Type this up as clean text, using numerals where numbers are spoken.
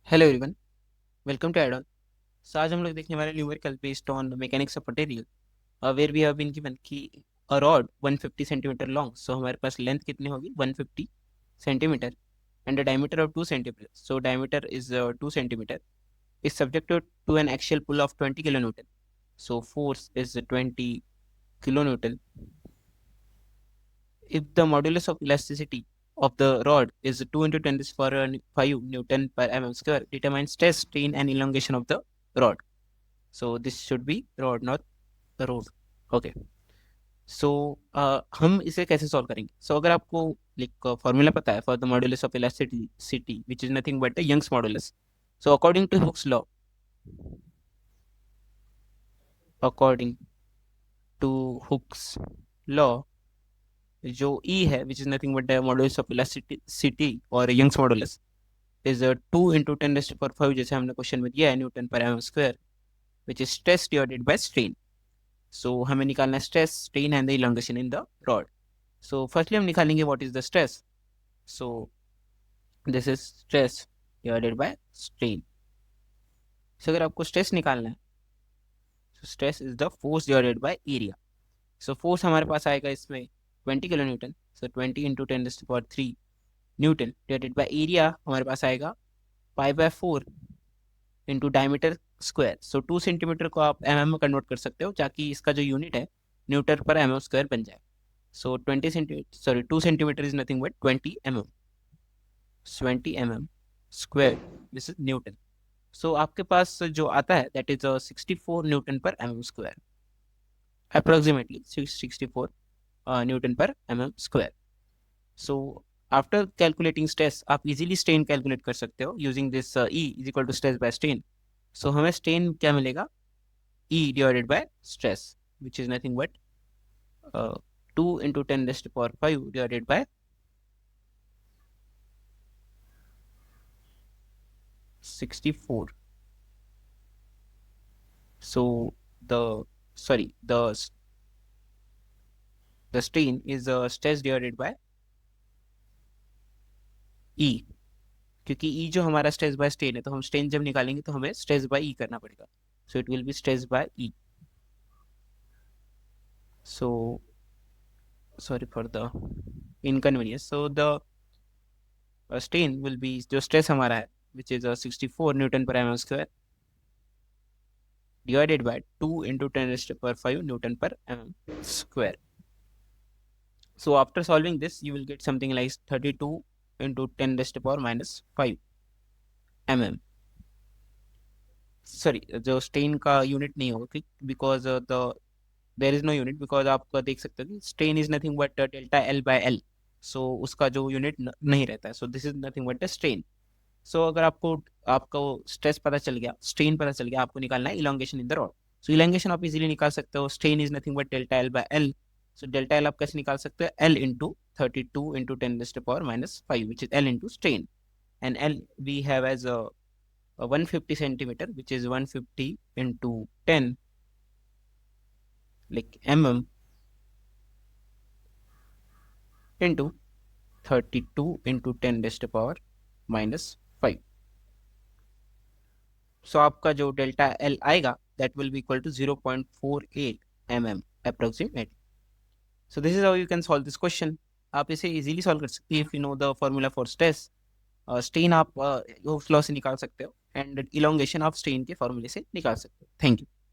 Hello everyone, welcome to add on. So आज हम लोग देखने वाले numerical based on mechanics of material, where we have been given कि a rod 150 centimetre long. So हमारे पास लेंथ कितनी होगी 150 centimetre and the diameter of 2 centimetre. So diameter is 2 centimetre, is subjected to an axial pull of 20 kilonewton. So force is 20 kilonewton. If the modulus of elasticity of the rod is 2 into 10 to the power 5 Newton per mm square, determine stress, strain and elongation of the rod. So this should be rod, not the road. Okay. सो हम इसे कैसे solve करेंगे? सो अगर आपको like formula पता है for the modulus of elasticity which is nothing but the Young's modulus. So according to Hooke's law, जो E है which is nothing but the modulus of elasticity और यंग्स मॉडुलस इज 2 into 10⁵ जैसे हमने question में दिया है newton पर m square, which is stress divided by strain. So हमें निकालना है stress, strain and the elongation in the rod. So firstly हम निकालेंगे what is the stress. So this is stress divided by strain. So अगर आपको stress निकालना है, so stress is the force divided by area. So force हमारे पास आएगा इसमें 20 kilo newton. So 20 into 10⁻³ newton divided by area हमारे पास आएगा π/4 इंटू डायमीटर स्क्वायर। सो 2 सेंटीमीटर को आप mm में कन्वर्ट कर सकते हो ताकि इसका जो यूनिट है न्यूटन पर mm स्क्वायर बन जाए। So 20 centimetre, sorry 2 centimetre is nothing but 20 mm, 20 mm square, this is newton. So आपके पास जो आता है that is 64 newton per mm square, approximately 64 newton per mm square. So after calculating stress आप easily strain calculate कर सकते हो using this E is equal to stress by strain. So हमें स्ट्रेन क्या मिलेगा? E divided by stress which is nothing but 2 into 10⁵ divided by 64. So the strain is stress divided by E, क्योंकि E जो हमारा stress by strain है, तो हम strain जब निकालेंगे तो हमें स्ट्रेस बाय E करना पड़ेगा। So it will be stress by E। So sorry for the inconvenience. So the strain will be, जो स्ट्रेस हमारा है which is 64 newton per mm square divided by 2 into 10⁵ Newton per mm square. So after solving this, you will get something like 32 into 10⁻⁻5 mm. Sorry, जो strain का unit नहीं होगा because there is no unit, because आप देख सकते हो कि strain is nothing but delta L by L। So उसका जो यूनिट नहीं रहता है, so this is nothing but strain. So अगर आपको स्ट्रेस पता चल गया, स्ट्रेन पता चल गया, आपको निकालना है elongation in the rod. So elongation आप इजीली निकाल सकते हो। Strain is nothing but delta L by L। So delta L आप कैसे निकाल सकते हो? L into 32 into 10⁻⁵, which is L into strain, and L we have as 150 centimetre, which is 150 into 10 like mm into 32 into 10⁻⁵। So आपका जो delta L आएगा that will be equal to 0.48 mm approximate. So this is how you can solve this question. आप इसे easily solve कर सकते हैं if you know the formula for stress. Strain आप Huck's law से निकाल सकते हो एंड इलोंगेशन आप स्ट्रेन के फॉर्मूले से निकाल सकते हो। Thank you.